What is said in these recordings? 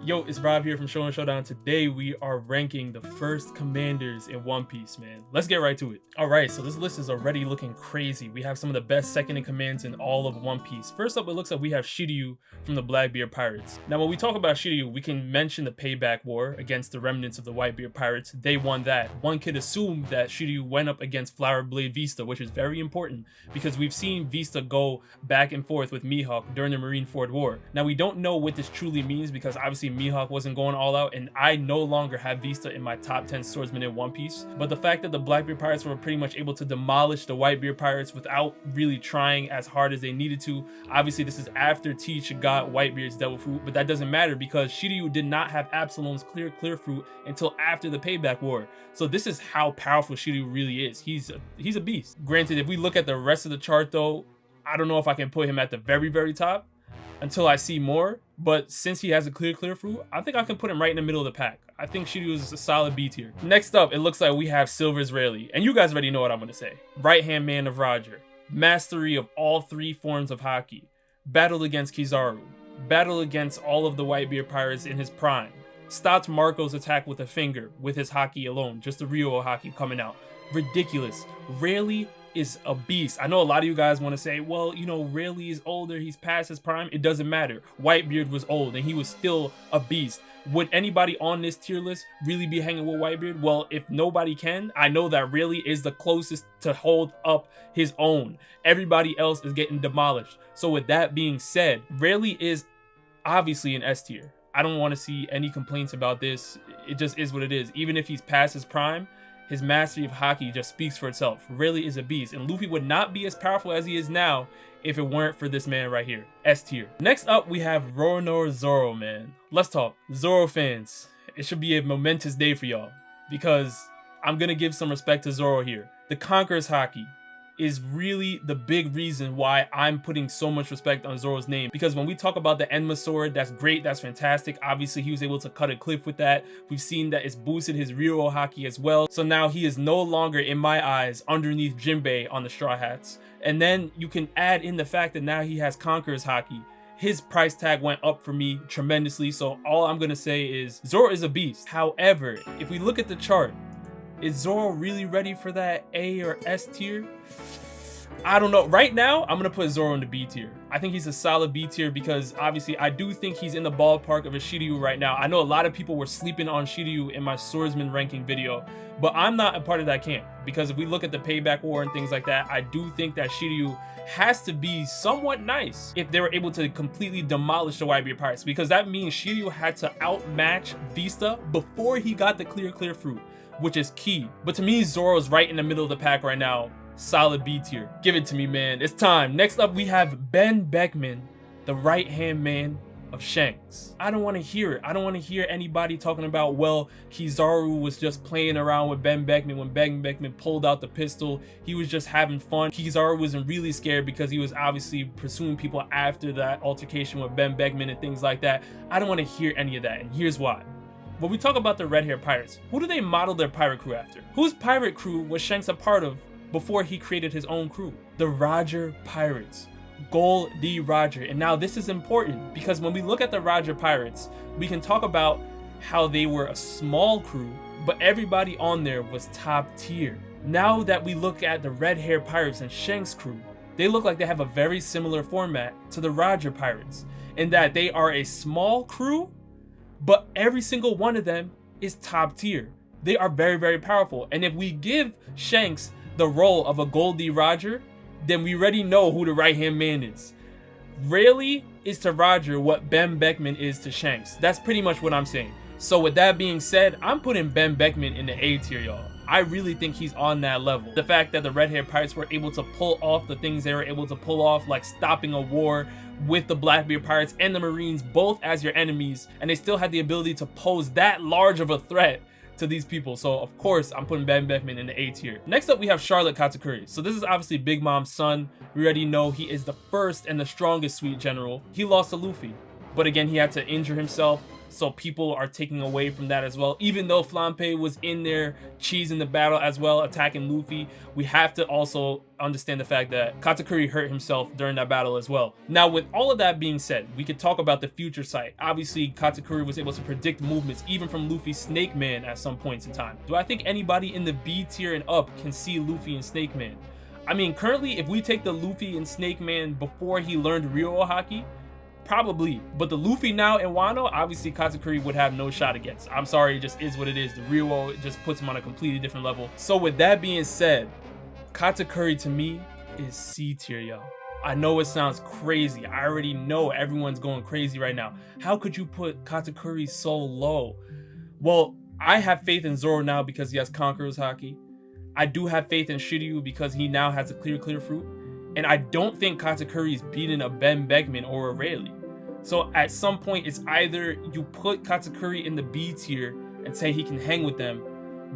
Yo, it's Rob here from Showdown. Today we are ranking the first commanders in One Piece, man. Let's get right to it. Alright, so this list is already looking crazy. We have some of the best second in commands in all of One Piece. First up, it looks like we have Shiryu from the Blackbeard Pirates. Now, when we talk about Shiryu, we can mention the Payback War against the remnants of the Whitebeard Pirates. They won that. One could assume that Shiryu went up against Flower Blade Vista, which is very important because we've seen Vista go back and forth with Mihawk during the Marineford War. Now, we don't know what this truly means because obviously Mihawk wasn't going all out, and I no longer have Vista in my top 10 swordsmen in One Piece. But the fact that the Blackbeard Pirates were pretty much able to demolish the Whitebeard Pirates without really trying as hard as they needed to. Obviously, this is after Teach got Whitebeard's Devil Fruit, but that doesn't matter because Shiryu did not have Absalom's Clear Fruit until after the Payback War. So this is how powerful Shiryu really is. He's a beast. Granted, if we look at the rest of the chart though, I don't know if I can put him at the very top until I see more, but since he has a clear fruit, I think I can put him right in the middle of the pack. I think Shiryu is a solid B tier. Next up, it looks like we have Silver's Rayleigh, and you guys already know what I'm gonna say. Right-hand man of Roger, mastery of all three forms of haki, battled against Kizaru, battled against all of the Whitebeard Pirates in his prime, stopped Marco's attack with a finger with his haki alone, just the Ryo haki coming out. Ridiculous. Rayleigh is a beast. I know a lot of you guys want to say, well, you know, Rayleigh is older, he's past his prime. It doesn't matter. Whitebeard was old and he was still a beast. Would anybody on this tier list really be hanging with Whitebeard? Well, if nobody can, I know that Rayleigh is the closest to hold up his own. Everybody else is getting demolished. So with that being said, Rayleigh is obviously an S tier. I don't want to see any complaints about this. It just is what it is. Even if he's past his prime, his mastery of haki just speaks for itself. Rayleigh is a beast, and Luffy would not be as powerful as he is now if it weren't for this man right here, S tier. Next up, we have Roronoa Zoro, man. Let's talk. Zoro fans, it should be a momentous day for y'all because I'm gonna give some respect to Zoro here. The Conqueror's haki is really the big reason why I'm putting so much respect on Zoro's name, because when we talk about the Enma sword, that's great, that's fantastic. Obviously he was able to cut a cliff with that. We've seen that it's boosted his Ryo haki as well, so now he is no longer in my eyes underneath jjba on the Straw Hats. And then you can add in the fact that now he has Conqueror's haki. His price tag went up for me tremendously, so all I'm gonna say is Zoro is a beast. However, if we look at the chart, is Zoro really ready for that A or S tier? I don't know. Right now, I'm going to put Zoro in the B tier. I think he's a solid B tier because obviously I do think he's in the ballpark of a Shiryu right now. I know a lot of people were sleeping on Shiryu in my swordsman ranking video, but I'm not a part of that camp because if we look at the Payback War and things like that, I do think that Shiryu has to be somewhat nice if they were able to completely demolish the Whitebeard Pirates, because that means Shiryu had to outmatch Vista before he got the clear fruit, which is key. But to me, Zoro's right in the middle of the pack right now. Solid B tier. Give it to me, man. It's time. Next up, we have Beckman, the right-hand man of Shanks. I don't want to hear it. I don't want to hear anybody talking about, well, Kizaru was just playing around with Beckman when Beckman pulled out the pistol. He was just having fun. Kizaru wasn't really scared because he was obviously pursuing people after that altercation with Beckman and things like that. I don't want to hear any of that, and here's why. When we talk about the red-haired pirates, who do they model their pirate crew after? Whose pirate crew was Shanks a part of before he created his own crew? The Roger Pirates. Gol D. Roger. And now this is important because when we look at the Roger Pirates, we can talk about how they were a small crew, but everybody on there was top tier. Now that we look at the red-haired pirates and Shanks' crew, they look like they have a very similar format to the Roger Pirates in that they are a small crew, but every single one of them is top tier. They are very powerful. And if we give Shanks the role of a Goldie Roger, then we already know who the right-hand man is. Rayleigh is to Roger what Beckman is to Shanks. That's pretty much what I'm saying. So with that being said, I'm putting Beckman in the A tier, y'all. I really think he's on that level. The fact that the red-haired pirates were able to pull off the things they were able to pull off, like stopping a war with the Blackbeard Pirates and the Marines both as your enemies, and they still had the ability to pose that large of a threat to these people. So of course I'm putting Beckman in the A tier. Next up, we have Charlotte Katakuri. So this is obviously Big Mom's son. We already know he is the first and the strongest sweet general. He lost to Luffy. but again, he had to injure himself, so people are taking away from that as well. Even though Flampe was in there cheesing the battle as well, attacking Luffy, we have to also understand the fact that Katakuri hurt himself during that battle as well. Now, with all of that being said, we could talk about the future sight. Obviously, Katakuri was able to predict movements even from Luffy's Snake Man at some points in time. Do I think anybody in the B tier and up can see Luffy and Snake Man? I mean, currently, if we take the Luffy and Snake Man before he learned Ryo Haki, probably. But the Luffy now in Wano, obviously Katakuri would have no shot against. I'm sorry, it just is what it is. The Ryo just puts him on a completely different level. So with that being said, Katakuri to me is C tier, y'all. I know it sounds crazy. I already know everyone's going crazy right now. How could you put Katakuri so low? Well, I have faith in Zoro now because he has Conqueror's Haki. I do have faith in Shiryu because he now has a clear fruit. And I don't think Katakuri is beating a Ben Beckman or a Rayleigh. So at some point, it's either you put Katakuri in the B tier and say he can hang with them.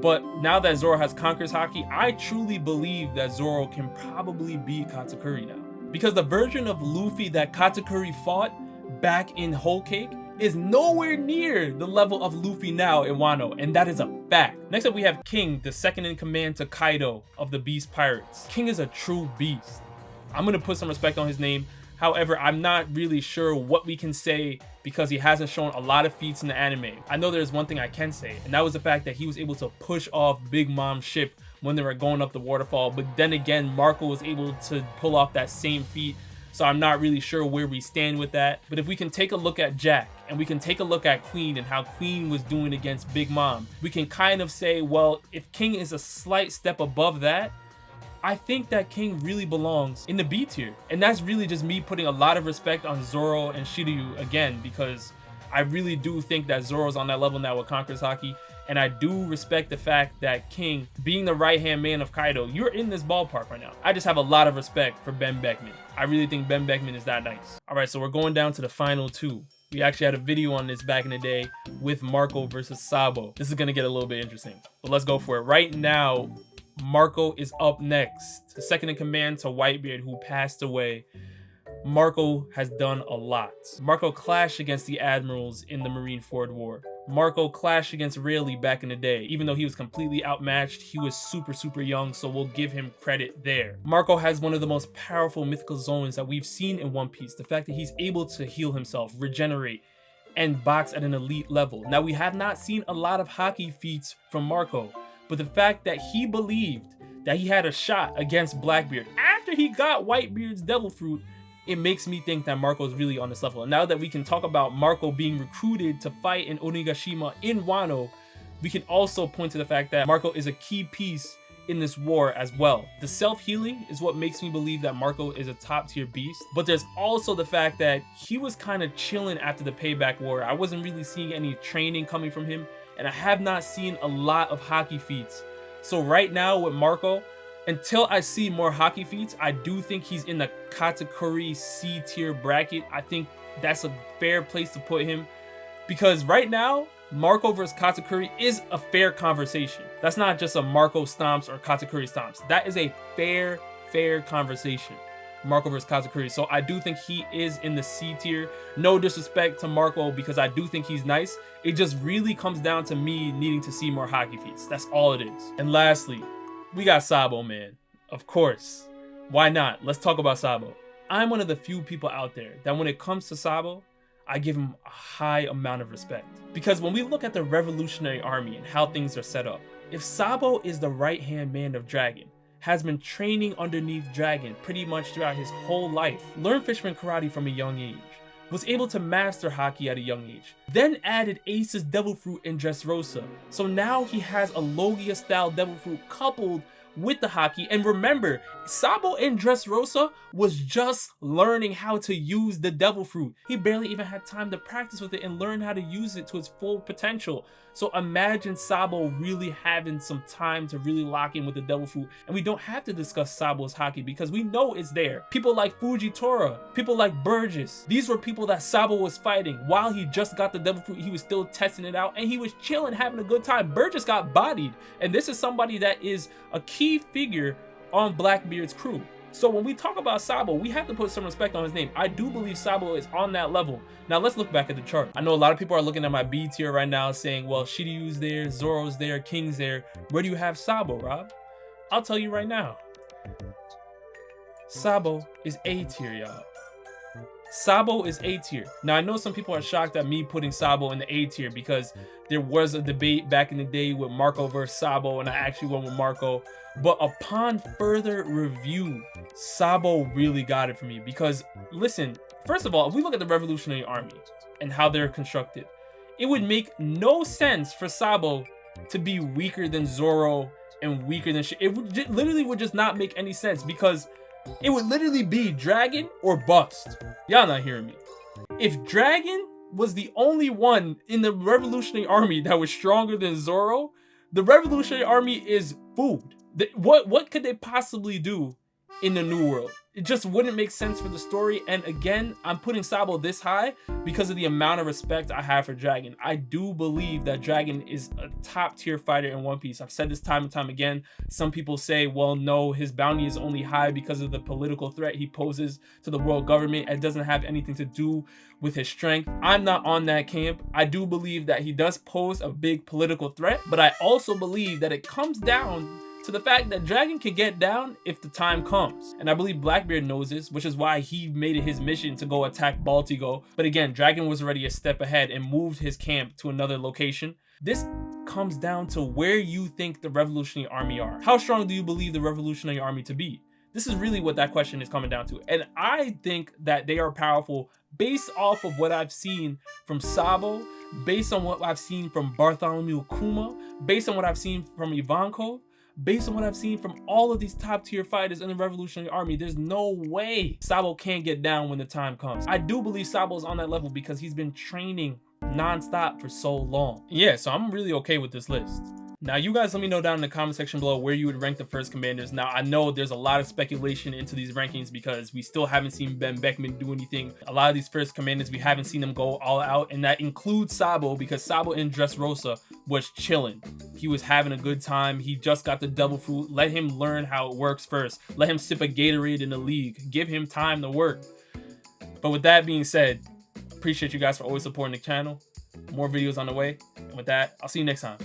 But now that Zoro has Conqueror's Haki, I truly believe that Zoro can probably beat Katakuri now. Because the version of Luffy that Katakuri fought back in Whole Cake is nowhere near the level of Luffy now in Wano, and that is a fact. Next up, we have King, the second in command to Kaido of the Beast Pirates. King is a true beast. I'm gonna put some respect on his name. However, I'm not really sure what we can say because he hasn't shown a lot of feats in the anime. I know there's one thing I can say, and that was the fact that he was able to push off Big Mom's ship when they were going up the waterfall. But then again, Marco was able to pull off that same feat. So I'm not really sure where we stand with that. But if we can take a look at Jack and we can take a look at Queen and how Queen was doing against Big Mom, we can kind of say, well, if King is a slight step above that, I think that King really belongs in the B tier. And that's really just me putting a lot of respect on Zoro and Shiryu again, because I really do think that Zoro's on that level now with Conqueror's Haki. And I do respect the fact that King, being the right-hand man of Kaido, you're in this ballpark right now. I just have a lot of respect for Ben Beckman. I really think Ben Beckman is that nice. All right, so we're going down to the final two. We actually had a video on this back in the day with Marco versus Sabo. This is gonna get a little bit interesting, but let's go for it. Right now, Marco is up next, the second in command to Whitebeard, who passed away. Marco has done a lot. Marco clashed against the admirals in the Marineford War. Marco clashed against Rayleigh back in the day. Even though he was completely outmatched, he was super young, so we'll give him credit there. Marco has one of the most powerful mythical zones that we've seen in One Piece. The fact that he's able to heal himself, regenerate, and box at an elite level. Now, we have not seen a lot of Haki feats from Marco, but the fact that he believed that he had a shot against Blackbeard after he got Whitebeard's Devil Fruit, it makes me think that Marco is really on this level. And now that we can talk about Marco being recruited to fight in Onigashima in Wano, we can also point to the fact that Marco is a key piece in this war as well. The self-healing is what makes me believe that Marco is a top tier beast, but there's also the fact that he was kind of chilling after the Payback War. I wasn't really seeing any training coming from him, and I have not seen a lot of Haki feats. So right now with Marco, until I see more Haki feats, I do think he's in the Katakuri C tier bracket. I think that's a fair place to put him, because right now, Marco versus Katakuri is a fair conversation. That's not just a Marco stomps or Katakuri stomps. That is a fair conversation. Marco versus Katakuri. So I do think he is in the C tier. No disrespect to Marco, because I do think he's nice. It just really comes down to me needing to see more Haki feats. That's all it is. And lastly, we got Sabo, man. Of course. Why not? Let's talk about Sabo. I'm one of the few people out there that when it comes to Sabo, I give him a high amount of respect. Because when we look at the Revolutionary Army and how things are set up, if Sabo is the right-hand man of Dragon, has been training underneath Dragon pretty much throughout his whole life, learned Fisherman Karate from a young age, was able to master Haki at a young age, then added Ace's Devil Fruit in Dressrosa. So now he has a Logia style Devil Fruit coupled with the Haki. And remember, Sabo in Dressrosa was just learning how to use the Devil Fruit. He barely even had time to practice with it and learn how to use it to its full potential. So imagine Sabo really having some time to really lock in with the Devil Fruit. And we don't have to discuss Sabo's Haki because we know it's there. People like Fujitora, people like Burgess, these were people that Sabo was fighting. While he just got the Devil Fruit, he was still testing it out and he was chilling, having a good time. Burgess got bodied. And this is somebody that is a key figure on Blackbeard's crew. So when we talk about Sabo, we have to put some respect on his name. I do believe Sabo is on that level. Now let's look back at the chart. I know a lot of people are looking at my B tier right now saying, well, Shiryu's there, Zoro's there, King's there. Where do you have Sabo, Rob? I'll tell you right now. Sabo is A tier, y'all. Sabo is A tier. Now I know some people are shocked at me putting Sabo in the A tier because there was a debate back in the day with Marco versus Sabo, and I actually went with Marco. But upon further review, Sabo really got it for me because, listen, first of all, if we look at the Revolutionary Army and how they're constructed, it would make no sense for Sabo to be weaker than Zoro and weaker than it literally would just not make any sense because it would literally be Dragon or bust. Y'all not hearing me. If Dragon was the only one in the Revolutionary Army that was stronger than Zoro, the Revolutionary Army is food. What could they possibly do in the New World? It just wouldn't make sense for the story. And again, I'm putting Sabo this high because of the amount of respect I have for Dragon. I do believe that Dragon is a top tier fighter in One Piece. I've said this time and time again. Some people say, well, no, his bounty is only high because of the political threat he poses to the world government. It doesn't have anything to do with his strength. I'm not on that camp. I do believe that he does pose a big political threat, but I also believe that it comes down to the fact that Dragon can get down if the time comes. And I believe Blackbeard knows this, which is why he made it his mission to go attack Baltigo. But again, Dragon was already a step ahead and moved his camp to another location. This comes down to where you think the Revolutionary Army are. How strong do you believe the Revolutionary Army to be? This is really what that question is coming down to. And I think that they are powerful based off of what I've seen from Sabo, based on what I've seen from Bartholomew Kuma, based on what I've seen from Ivankov, based on what I've seen from all of these top tier fighters in the Revolutionary Army. There's no way Sabo can't get down when the time comes. I do believe Sabo is on that level because he's been training non-stop for so long. Yeah, so I'm really okay with this list. Now, you guys let me know down in the comment section below where you would rank the first commanders. Now, I know there's a lot of speculation into these rankings because we still haven't seen Beckman do anything. A lot of these first commanders, we haven't seen them go all out, and that includes Sabo because Sabo in Dressrosa was chilling. He was having a good time. He just got the devil fruit. Let him learn how it works first. Let him sip a Gatorade in the league. Give him time to work. But with that being said, appreciate you guys for always supporting the channel. More videos on the way. And with that, I'll see you next time.